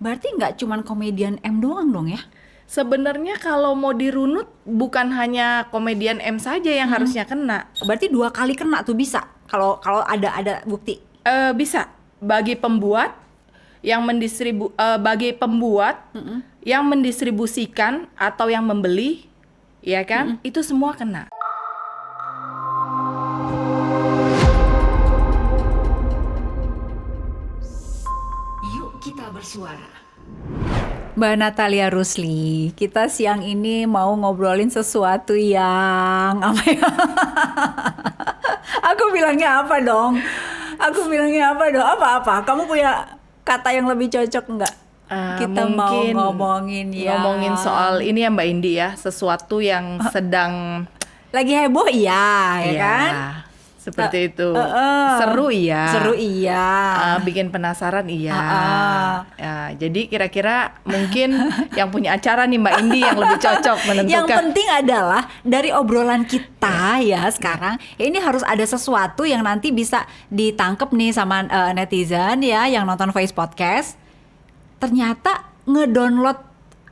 Berarti nggak cuman komedian M doang dong ya? Sebenarnya kalau mau dirunut bukan hanya komedian M saja yang harusnya kena. Berarti 2 kali kena tuh bisa kalau ada bukti. Bisa bagi pembuat yang bagi pembuat yang mendistribusikan atau yang membeli, ya kan? Itu semua kena. Yuk kita bersuara. Mbak Natalia Rusli, kita siang ini mau ngobrolin sesuatu yang apa ya? Aku bilangnya apa dong? Apa-apa? Kamu punya kata yang lebih cocok nggak? Kita mau ngomongin soal ini ya Mbak Indi ya, sesuatu yang sedang lagi heboh ya kan? Seperti itu. Seru iya. Bikin penasaran iya. Ya, jadi kira-kira mungkin yang punya acara nih Mbak Indi yang lebih cocok menentukan. Yang penting adalah dari obrolan kita ya sekarang, ini harus ada sesuatu yang nanti bisa ditangkep nih sama netizen ya yang nonton Voice Podcast. Ternyata ngedownload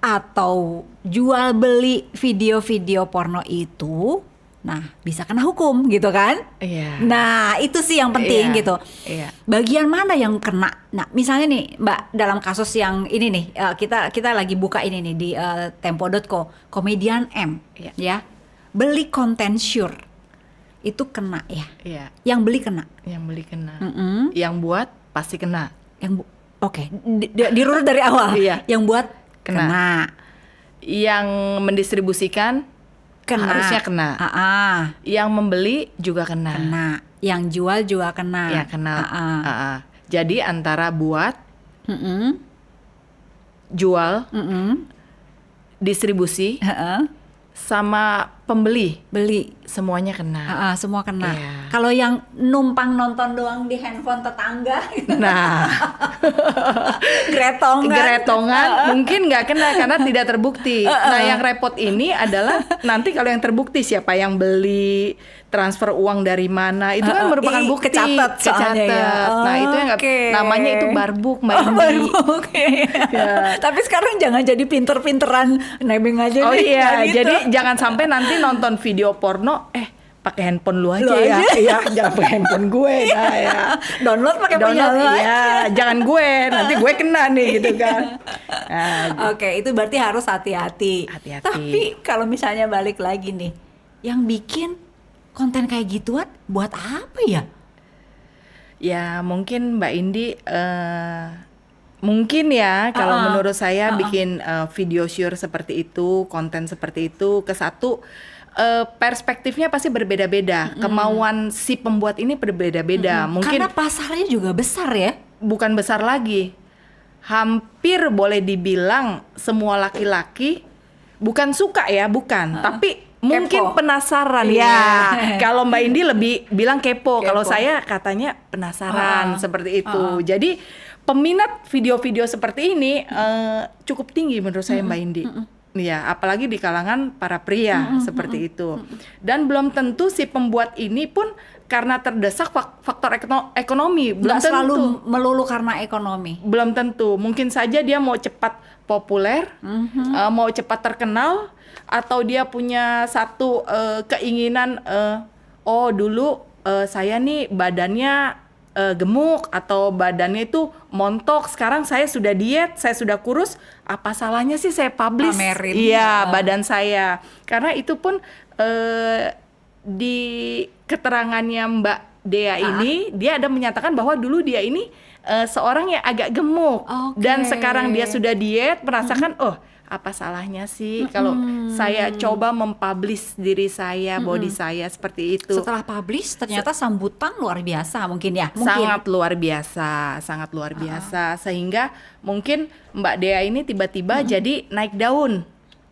atau jual beli video-video porno itu, nah bisa kena hukum gitu kan? Iya. Nah itu sih yang penting gitu. Iya. Bagian mana yang kena? Nah misalnya nih Mbak, dalam kasus yang ini nih kita lagi buka ini nih di tempo.co, komedian M ya beli konten sure itu kena ya. Iya. Yang beli kena. Yang buat pasti kena. Oke. Dirunut dari awal. Iya. Yang buat kena. Yang mendistribusikan harusnya kena. Yang membeli juga kena. Yang jual juga kena. Ya kena. Jadi antara buat, jual, distribusi, sama pembeli, beli, semuanya kena. Semua kena. Iya. Kalau yang numpang nonton doang di handphone tetangga, nah, gretongan mungkin nggak kena karena tidak terbukti. Nah, yang repot ini adalah nanti kalau yang terbukti siapa yang beli, transfer uang dari mana, itu kan merupakan bukti. Kecatat. Ya. Nah, itu yang namanya itu barbuk, Mbak Indi. Barbuk. Ya. Tapi sekarang jangan jadi pinter-pinteran nebeng aja. Oh nih, iya, gitu. jadi jangan sampai nanti nonton video porno, pakai handphone lu aja ya. Iya, jangan pakai handphone gue. Nah, ya. Download pakai punya lu. Iya, jangan gue, nanti gue kena nih gitu kan. Nah, Oke, itu berarti harus hati-hati. Tapi kalau misalnya balik lagi nih, yang bikin konten kayak gituan buat apa ya? Ya mungkin Mbak Indi mungkin ya kalau menurut saya bikin video sure seperti itu, konten seperti itu, perspektifnya pasti berbeda-beda. Kemauan si pembuat ini berbeda-beda. Mungkin karena pasarnya juga besar ya. Bukan besar lagi. Hampir boleh dibilang semua laki-laki bukan suka ya, tapi mungkin kepo. Penasaran ya. Kalau Mbak Indi lebih bilang kepo. Kalau saya katanya penasaran seperti itu. Jadi peminat video-video seperti ini cukup tinggi menurut saya Mbak Indi. Ya, apalagi di kalangan para pria seperti itu. Dan belum tentu si pembuat ini pun karena terdesak faktor ekonomi. Belum tentu. Selalu melulu karena ekonomi. Belum tentu. Mungkin saja dia mau cepat populer, mau cepat terkenal, atau dia punya satu keinginan, dulu saya nih badannya gemuk atau badannya itu montok, sekarang saya sudah diet, saya sudah kurus, apa salahnya sih saya publish badan saya. Karena itu pun di keterangannya Mbak Dea ini dia ada menyatakan bahwa dulu dia ini seorang yang agak gemuk, dan sekarang dia sudah diet, merasakan apa salahnya sih kalau saya coba mempublish diri saya, body saya seperti itu. Setelah publish ternyata sambutan luar biasa mungkin ya. Sangat luar biasa, sehingga mungkin Mbak Dea ini tiba-tiba jadi naik daun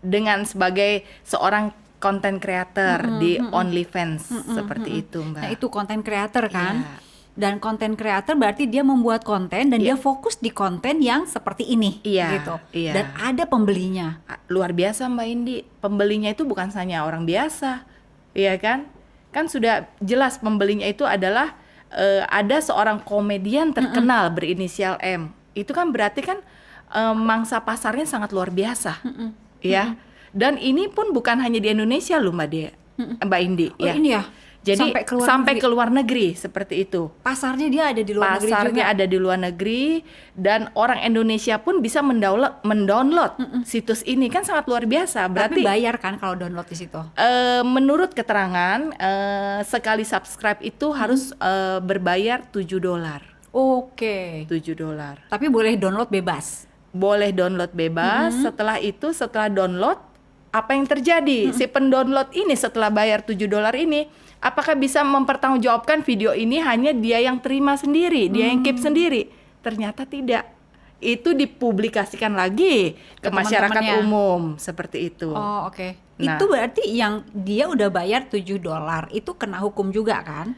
dengan sebagai seorang content creator di OnlyFans seperti itu Mbak. Nah itu content creator kan. Iya. Dan konten kreator berarti dia membuat konten dan dia fokus di konten yang seperti ini gitu. Dan ada pembelinya. Luar biasa Mbak Indi. Pembelinya itu bukan hanya orang biasa. Iya kan? Kan sudah jelas pembelinya itu adalah ada seorang komedian terkenal berinisial M. Itu kan berarti kan mangsa pasarnya sangat luar biasa, ya. Dan ini pun bukan hanya di Indonesia loh, Mbak Indi, Oh ya. ini ya? Jadi sampai negeri. ke luar negeri seperti itu. Pasarnya dia ada di luar negeri juga. Pasarnya ada di luar negeri, dan orang Indonesia pun bisa mendownload situs ini, kan sangat luar biasa. Tapi Berarti bayar kan kalau download di situ? menurut keterangan sekali subscribe itu harus berbayar $7. Oke. $7. Tapi boleh download bebas. Boleh download bebas. Setelah download, apa yang terjadi? Si pendownload ini setelah bayar $7 ini, apakah bisa mempertanggungjawabkan video ini hanya dia yang terima sendiri, dia yang keep sendiri? Ternyata tidak. Itu dipublikasikan lagi ke masyarakat teman-temannya. umum seperti itu. Oh oke. Nah. Itu berarti yang dia udah bayar $7 itu kena hukum juga kan?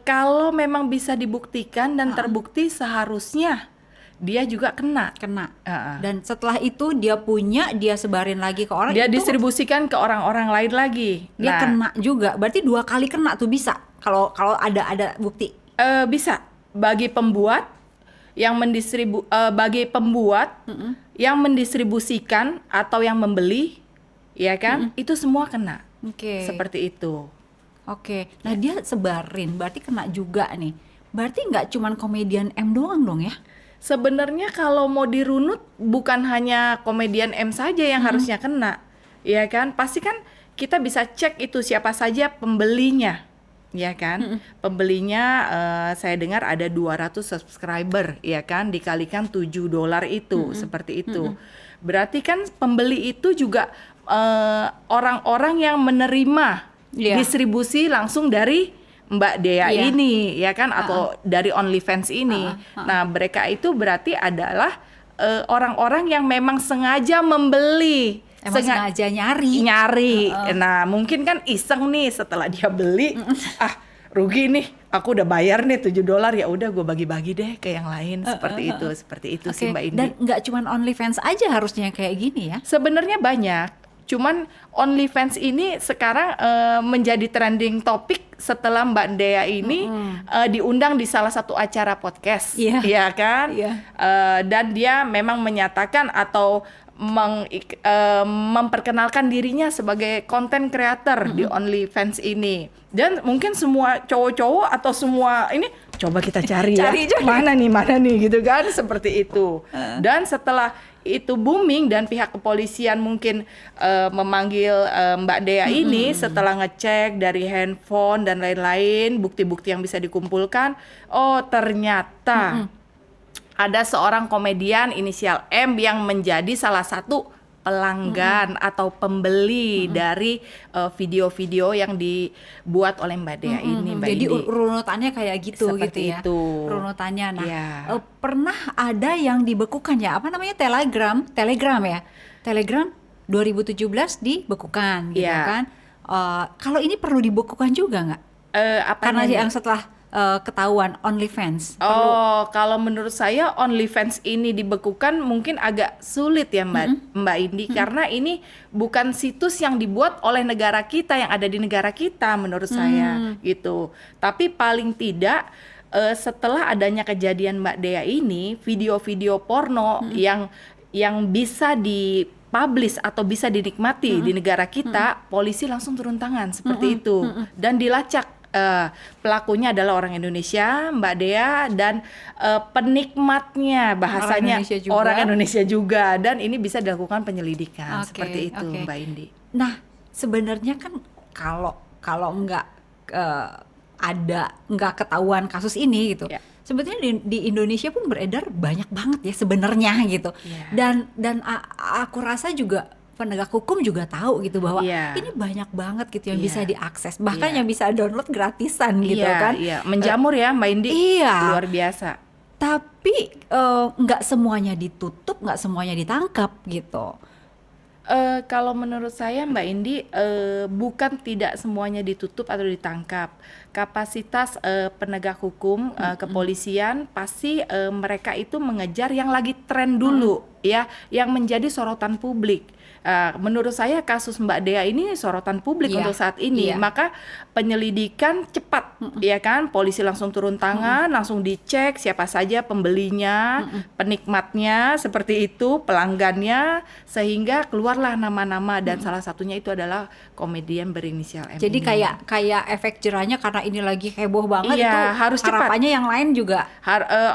Kalau memang bisa dibuktikan dan terbukti, seharusnya dia juga kena. Kena. Heeh. Dan setelah itu dia punya, dia sebarin lagi ke orang. Dia itu distribusikan ke orang-orang lain lagi. dia Nah, kena juga. Berarti 2 kali kena tuh bisa. Kalau ada bukti. bisa bagi pembuat yang bagi pembuat yang mendistribusikan atau yang membeli, ya kan? Itu semua kena. Oke. Seperti itu. Oke. Nah, dia sebarin berarti kena juga nih. Berarti nggak cuman komedian M doang dong ya? Sebenarnya kalau mau dirunut, bukan hanya komedian M saja yang harusnya kena, ya kan? Pasti kan kita bisa cek itu siapa saja pembelinya, ya kan? Pembelinya saya dengar ada 200 subscriber, ya kan? Dikalikan $7 itu, seperti itu. Berarti kan pembeli itu juga orang-orang yang menerima distribusi langsung dari Mbak Dea ini, ya kan, atau dari OnlyFans ini. Nah, mereka itu berarti adalah orang-orang yang memang sengaja membeli, Emang sengaja nyari. Nah, mungkin kan iseng nih setelah dia beli, rugi nih, aku udah bayar nih $7, ya udah gue bagi-bagi deh ke yang lain, seperti itu sih Mbak Indi. Dan nggak cuman OnlyFans aja harusnya yang kayak gini ya? Sebenarnya banyak. Cuman OnlyFans ini sekarang menjadi trending topik setelah Mbak Dea ini diundang di salah satu acara podcast, ya kan? Dan dia memang menyatakan atau memperkenalkan dirinya sebagai content creator di OnlyFans ini. Dan mungkin semua cowok-cowok atau semua ini coba kita cari ya, mana nih gitu kan, seperti itu. Dan setelah itu booming dan pihak kepolisian mungkin memanggil Mbak Dea ini setelah ngecek dari handphone dan lain-lain, bukti-bukti yang bisa dikumpulkan, oh ternyata ada seorang komedian inisial M yang menjadi salah satu pelanggan atau pembeli dari video-video yang dibuat oleh Mbak Dea ini, Mbak Jadi Indi. runutannya kayak gitu Seperti gitu ya. itu. Runutannya. Nah, Ya. Pernah ada yang dibekukan ya? Apa namanya? Telegram ya. Telegram 2017 dibekukan gitu Ya. kan. Kalau ini perlu dibekukan juga nggak? Karena Apanya yang nih? setelah ketahuan OnlyFans. Oh, kalau menurut saya OnlyFans ini dibekukan mungkin agak sulit ya Mbak Indi, karena ini bukan situs yang dibuat oleh negara kita, yang ada di negara kita menurut saya gitu. Tapi paling tidak setelah adanya kejadian Mbak Dea ini, video-video porno yang bisa dipublish atau bisa dinikmati di negara kita, polisi langsung turun tangan seperti itu dan dilacak. Pelakunya adalah orang Indonesia, Mbak Dea, dan penikmatnya bahasanya orang Indonesia juga, dan ini bisa dilakukan penyelidikan seperti itu, Mbak Indi. Nah, sebenarnya kan kalau nggak nggak ketahuan kasus ini gitu, sebetulnya di Indonesia pun beredar banyak banget ya sebenarnya gitu, dan aku rasa juga penegak hukum juga tahu gitu bahwa ini banyak banget gitu yang bisa diakses, bahkan yang bisa download gratisan gitu kan. Menjamur ya Mbak Indi, luar biasa. Tapi nggak semuanya ditutup, nggak semuanya ditangkap gitu. Kalau menurut saya Mbak Indi, bukan tidak semuanya ditutup atau ditangkap, kapasitas penegak hukum, kepolisian pasti mereka itu mengejar yang lagi tren dulu, ya, yang menjadi sorotan publik. Menurut saya kasus Mbak Dea ini sorotan publik untuk saat ini, maka penyelidikan cepat, ya kan, polisi langsung turun tangan, langsung dicek siapa saja pembelinya, penikmatnya, seperti itu, pelanggannya, sehingga keluarlah nama-nama dan salah satunya itu adalah komedian berinisial M. Jadi ini. kayak efek jerahnya karena ini lagi heboh banget, Iya, itu harus cepat. harapannya yang lain juga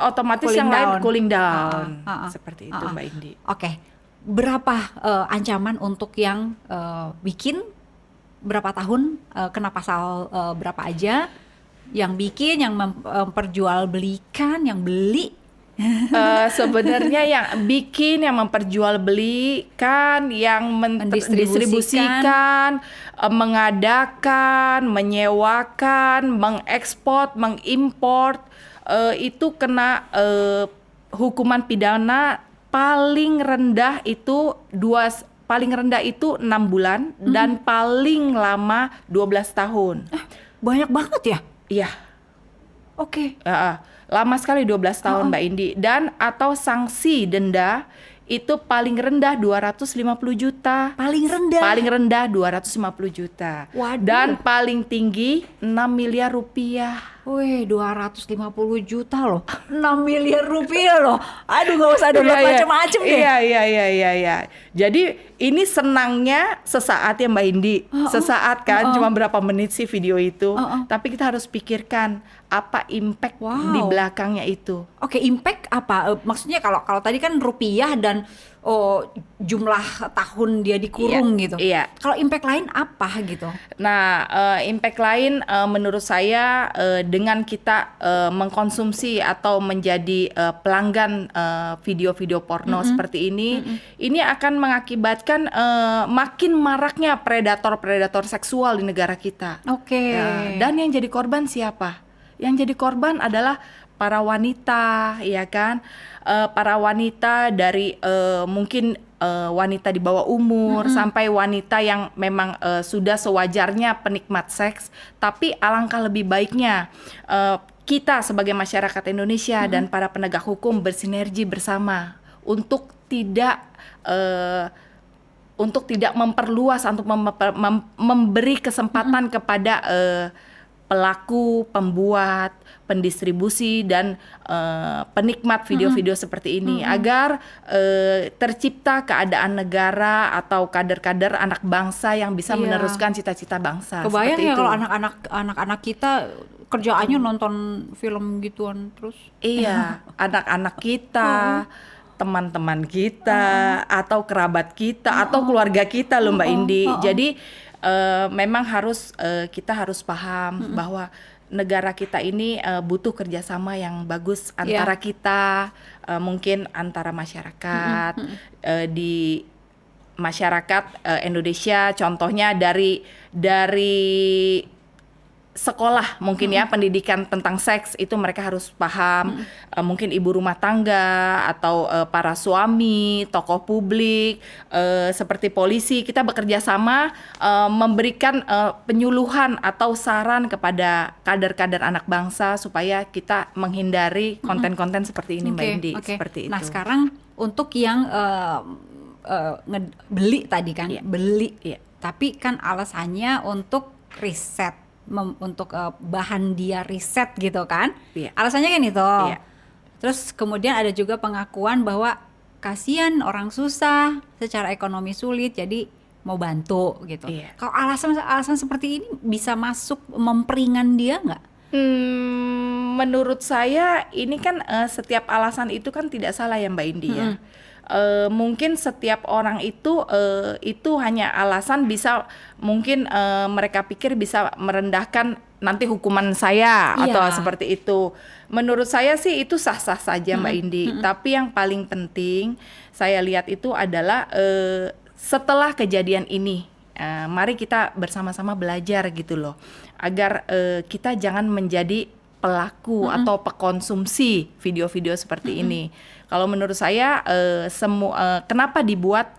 Otomatis cooling yang lain down. cooling down, seperti itu Uh-uh. Mbak Indi. Oke, berapa ancaman untuk yang bikin, berapa tahun, kena pasal berapa aja, yang bikin, yang memperjualbelikan, yang beli? Sebenarnya yang bikin, yang memperjualbelikan, yang mendistribusikan, mengadakan, menyewakan, mengekspor, mengimpor, itu kena hukuman pidana paling rendah itu 6 bulan dan paling lama 12 tahun. Banyak banget ya? Iya. Oke. Lama sekali 12 tahun Mbak Indi. Dan atau sanksi denda itu paling rendah 250 juta. Paling rendah? Paling rendah 250 juta. Waduh. Dan paling tinggi 6 miliar rupiah. Wih, 250 juta loh. 6 miliar rupiah loh. Aduh, gak usah download macem-macem deh. Iya. Jadi ini senangnya sesaat ya Mbak Indi. Sesaat kan, cuma berapa menit sih video itu. Tapi kita harus pikirkan apa impact di belakangnya itu. Oke, impact apa? Maksudnya kalau tadi kan rupiah dan jumlah tahun dia dikurung gitu. Iya. Kalau impact lain apa gitu? Nah, impact lain menurut saya dengan kita mengkonsumsi atau menjadi pelanggan video-video porno seperti ini akan mengakibatkan makin maraknya predator-predator seksual di negara kita. Oke. Dan yang jadi korban siapa? Yang jadi korban adalah para wanita, ya kan? Para wanita dari mungkin wanita di bawah umur sampai wanita yang memang sudah sewajarnya penikmat seks, tapi alangkah lebih baiknya kita sebagai masyarakat Indonesia dan para penegak hukum bersinergi bersama untuk tidak memperluas, untuk memberi kesempatan kepada pelaku, pembuat, pendistribusi dan penikmat video-video seperti ini agar tercipta keadaan negara atau kader-kader anak bangsa yang bisa meneruskan cita-cita bangsa. Kebayang seperti ya itu. kalau anak-anak kita kerjaannya nonton film gituan terus. Iya, anak-anak kita, teman-teman kita, atau kerabat kita, atau keluarga kita loh Mbak Indi. Jadi memang kita harus paham bahwa negara kita ini butuh kerjasama yang bagus antara kita, mungkin antara masyarakat, di masyarakat Indonesia, contohnya dari sekolah mungkin ya, pendidikan tentang seks itu mereka harus paham, mungkin ibu rumah tangga atau para suami, tokoh publik, seperti polisi, kita bekerja sama memberikan penyuluhan atau saran kepada kader-kader anak bangsa supaya kita menghindari konten-konten seperti ini Mbak Indi, seperti itu. Nah sekarang untuk yang beli tadi kan, beli, tapi kan alasannya untuk riset. Untuk bahan dia riset gitu kan, alasannya kan itu. Terus kemudian ada juga pengakuan bahwa kasihan orang susah, secara ekonomi sulit, jadi mau bantu gitu. Kalau alasan seperti ini bisa masuk memperingan dia nggak? Menurut saya ini kan setiap alasan itu kan tidak salah ya Mbak Indi ya. Mungkin setiap orang itu hanya alasan, bisa mungkin mereka pikir bisa merendahkan nanti hukuman saya atau seperti itu. Menurut saya sih itu sah-sah saja Mbak Indi. Tapi yang paling penting saya lihat itu adalah setelah kejadian ini, mari kita bersama-sama belajar gitu loh, agar kita jangan menjadi pelaku atau pekonsumsi video-video seperti ini. Kalau menurut saya kenapa dibuat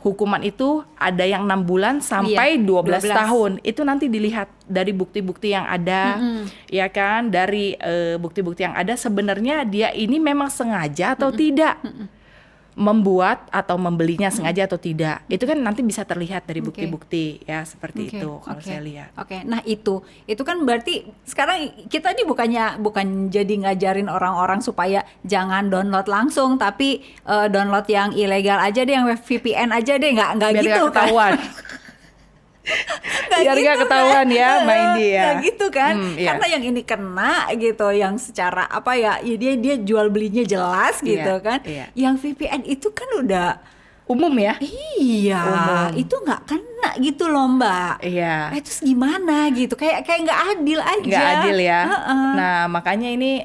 hukuman itu ada yang 6 bulan sampai 12 tahun. Itu nanti dilihat dari bukti-bukti yang ada, ya kan? Dari bukti-bukti yang ada sebenarnya dia ini memang sengaja atau tidak membuat atau membelinya sengaja atau tidak. Itu kan nanti bisa terlihat dari bukti-bukti ya seperti itu kalau saya lihat. Nah itu kan berarti sekarang kita ini bukan jadi ngajarin orang-orang supaya jangan download langsung, tapi download yang ilegal aja deh, yang VPN aja deh, nggak biar gitu gak ketahuan. Biar gitu gak ketahuan kan? Ya Mbak Indi ya. Nggak gitu kan, iya. karena yang ini kena gitu, yang secara apa ya, dia jual belinya jelas gitu kan. Yang VPN itu kan udah umum ya. Iya, itu nggak kena gitu loh Mbak. Iya. Terus gimana gitu, kayak nggak adil aja. Nggak adil ya. Nah makanya ini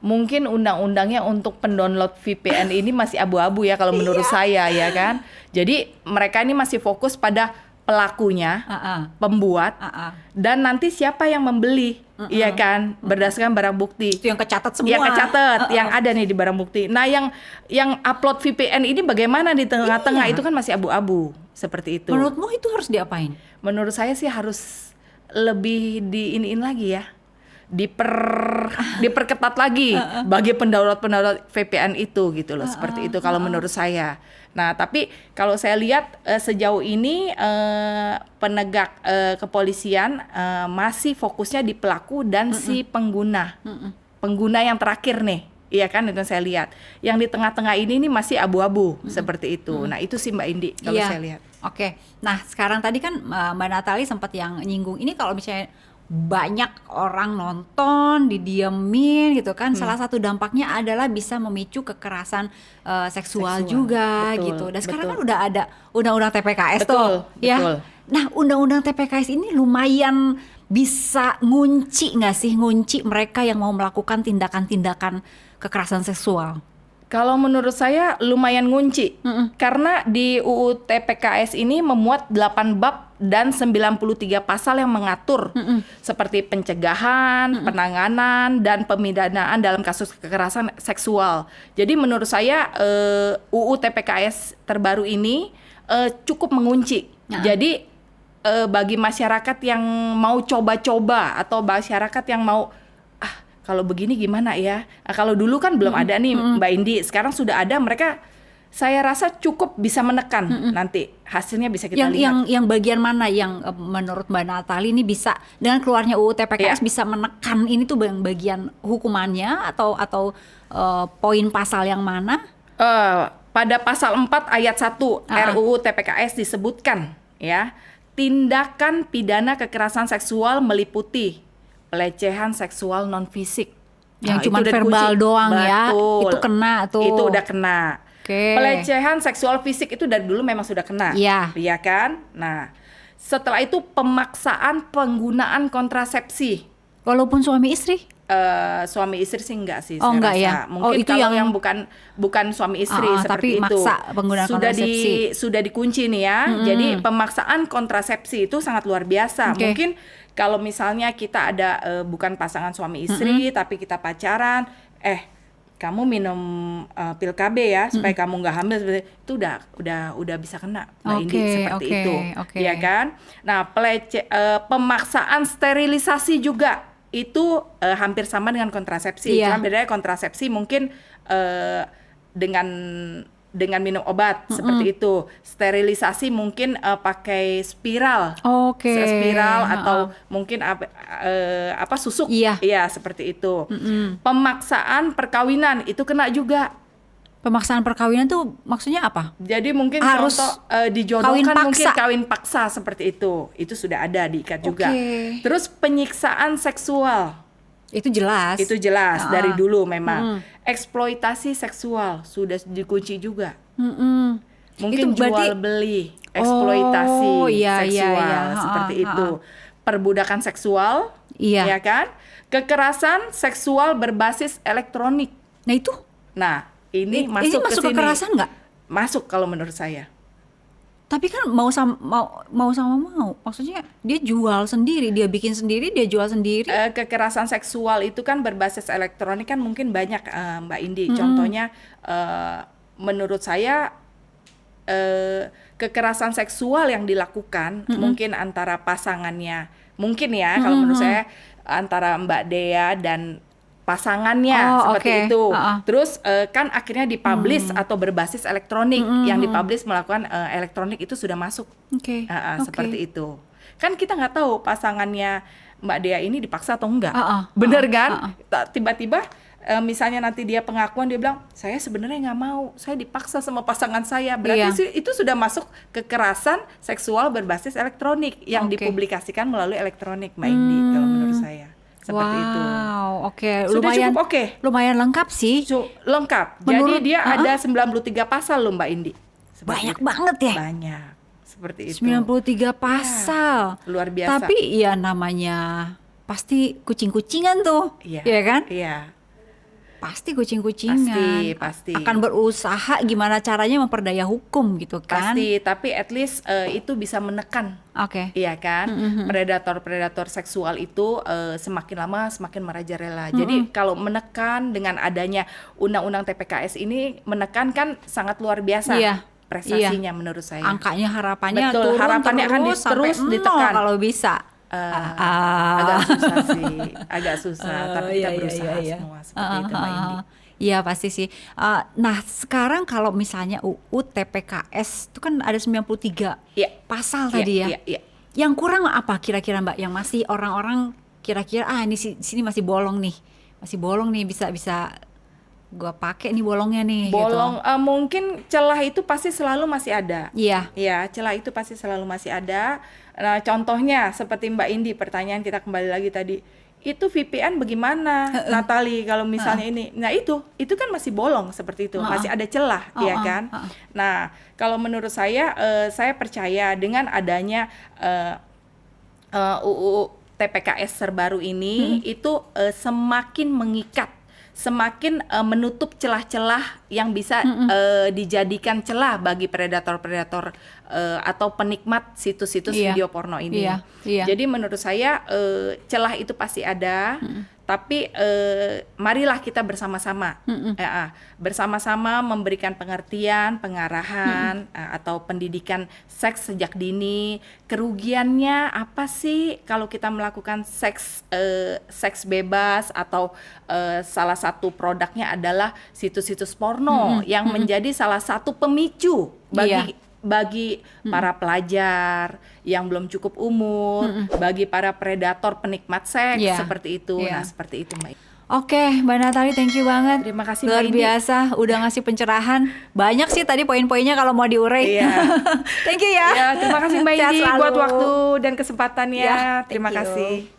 mungkin undang-undangnya untuk pendownload VPN ini masih abu-abu ya kalau menurut saya ya kan. Jadi mereka ini masih fokus pada pelakunya, pembuat, dan nanti siapa yang membeli, iya kan, berdasarkan barang bukti. Itu yang kecatat semua. Yang kecatat, yang ada nih di barang bukti. Nah, yang upload VPN ini bagaimana di tengah-tengah itu kan masih abu-abu, seperti itu. Menurutmu itu harus diapain? Menurut saya sih harus lebih diiniin lagi ya. Diperketat lagi bagi pendownload VPN itu gitu loh, seperti itu kalau menurut saya. Nah, tapi kalau saya lihat sejauh ini penegak kepolisian masih fokusnya di pelaku dan si pengguna. Pengguna yang terakhir nih, iya kan, itu saya lihat. Yang di tengah-tengah ini nih masih abu-abu seperti itu. Nah, itu sih Mbak Indi kalau saya lihat. Oke. Nah, sekarang tadi kan Mbak Natali sempat yang nyinggung ini, kalau misalnya banyak orang nonton, didiemin gitu kan, salah satu dampaknya adalah bisa memicu kekerasan seksual juga, gitu. Dan sekarang kan udah ada undang-undang TPKS tuh, ya. Nah, undang-undang TPKS ini lumayan bisa ngunci mereka yang mau melakukan tindakan-tindakan kekerasan seksual. Kalau menurut saya lumayan ngunci, karena di UU TPKS ini memuat 8 bab dan 93 pasal yang mengatur seperti pencegahan, penanganan, dan pemidanaan dalam kasus kekerasan seksual. Jadi menurut saya UU TPKS terbaru ini cukup mengunci. Jadi bagi masyarakat yang mau coba-coba atau masyarakat yang mau kalau begini gimana ya? Nah, kalau dulu kan belum ada nih Mbak Indi, sekarang sudah ada, mereka saya rasa cukup bisa menekan. Nanti hasilnya bisa kita lihat. Yang bagian mana yang menurut Mbak Natali ini bisa dengan keluarnya UU TPKS bisa menekan ini tuh bagian hukumannya atau poin pasal yang mana? Pada pasal 4 ayat 1 RUU TPKS disebutkan ya, tindakan pidana kekerasan seksual meliputi pelecehan seksual non fisik. Yang cuma verbal doang. Betul. Ya, itu kena tuh. Itu udah kena. Pelecehan seksual fisik itu dari dulu memang sudah kena, iya kan? Nah, setelah itu pemaksaan penggunaan kontrasepsi. Walaupun suami istri? Suami istri sih enggak sih. Oh enggak ya? Mungkin itu kalau yang bukan suami istri seperti tapi itu. Maksa penggunaan kontrasepsi. Sudah dikunci nih ya. Jadi pemaksaan kontrasepsi itu sangat luar biasa. Mungkin kalau misalnya kita ada bukan pasangan suami istri tapi kita pacaran, kamu minum pil KB ya supaya kamu nggak hamil, itu udah bisa kena Mbak Indi seperti itu, ya kan? Nah, pemaksaan sterilisasi juga itu hampir sama dengan kontrasepsi. Cuma bedanya kontrasepsi mungkin dengan minum obat seperti itu. Sterilisasi mungkin pakai spiral, spiral atau mungkin susuk, iya seperti itu. Pemaksaan perkawinan itu kena juga. Pemaksaan perkawinan tuh maksudnya apa? Jadi mungkin harus dijodohkan, mungkin kawin paksa seperti itu sudah ada diikat juga. Terus penyiksaan seksual. Itu jelas dari dulu memang. Eksploitasi seksual sudah dikunci juga. Mungkin itu jual beli, eksploitasi seksual seperti itu. Perbudakan seksual, ya kan? Kekerasan seksual berbasis elektronik. Nah, ini masuk ke sini. Kekerasan nggak? Masuk kalau menurut saya. Tapi kan mau sama mau, maksudnya dia jual sendiri, dia bikin sendiri, dia jual sendiri. Kekerasan seksual itu kan berbasis elektronik kan mungkin banyak, Mbak Indi. Contohnya menurut saya kekerasan seksual yang dilakukan mungkin antara pasangannya, mungkin ya kalau menurut saya antara Mbak Dea dan pasangannya seperti itu. Terus kan akhirnya dipublish atau berbasis elektronik, yang dipublish melakukan elektronik itu sudah masuk. Seperti itu. Kan kita nggak tahu pasangannya Mbak Dea ini dipaksa atau enggak. Bener kan? Tiba-tiba misalnya nanti dia pengakuan, dia bilang saya sebenarnya nggak mau, saya dipaksa sama pasangan saya. Berarti itu sudah masuk kekerasan seksual berbasis elektronik yang dipublikasikan melalui elektronik, Mbak Indi, kalau menurut saya. Seperti itu. Sudah lumayan cukup lumayan lengkap sih. Lengkap. Jadi dia ada 93 pasal loh, Mbak Indi. Banyak banget ya. Banyak. Seperti itu. 93 pasal. Ya, luar biasa. Tapi ya namanya pasti kucing-kucingan tuh. Iya kan? Iya. Pasti kucing-kucingan. Pasti. Akan berusaha gimana caranya memperdaya hukum gitu kan. Pasti, tapi at least itu bisa menekan. Iya kan? Predator-predator seksual itu semakin lama semakin merajalela. Jadi kalau menekan dengan adanya undang-undang TPKS ini, menekan kan sangat luar biasa. Prestasinya menurut saya. Angkanya harapannya betul, turun harapannya akan terus ditekan kalau bisa. Agak susah sih, agak susah. Tapi kita berusaha semua seperti itu, Mbak Indi. Iya pasti sih. Nah sekarang kalau misalnya UU TPKS itu kan ada 93 pasal tadi ya. Yang kurang apa kira-kira Mbak? Yang masih orang-orang kira-kira ini sini masih bolong nih, bisa gua pakai nih bolongnya nih. Bolong gitu. Mungkin celah itu pasti selalu masih ada. Iya. Iya, celah itu pasti selalu masih ada. Nah, contohnya seperti Mbak Indi, pertanyaan kita kembali lagi tadi. Itu VPN bagaimana, Natali, kalau misalnya ini. Nah, itu kan masih bolong seperti itu, masih ada celah, ya kan? Nah, kalau menurut saya percaya dengan adanya UU TPKS terbaru ini itu semakin mengikat, semakin menutup celah-celah yang bisa dijadikan celah bagi predator-predator atau penikmat situs-situs video porno ini. Jadi menurut saya celah itu pasti ada, tapi marilah kita bersama-sama, bersama-sama memberikan pengertian, pengarahan atau pendidikan seks sejak dini. Kerugiannya apa sih kalau kita melakukan seks bebas atau salah satu produknya adalah situs-situs porno yang menjadi salah satu pemicu bagi para pelajar yang belum cukup umur, bagi para predator penikmat seks seperti itu. Nah, seperti itu, Mbak. Oke, Mbak Natali, thank you banget. Terima kasih, luar Mbak Indi. biasa, udah ngasih pencerahan. Banyak sih tadi poin-poinnya kalau mau diurai. Thank you ya. Terima kasih Mbak Sehat Indi selalu. buat waktu dan kesempatannya. Terima kasih.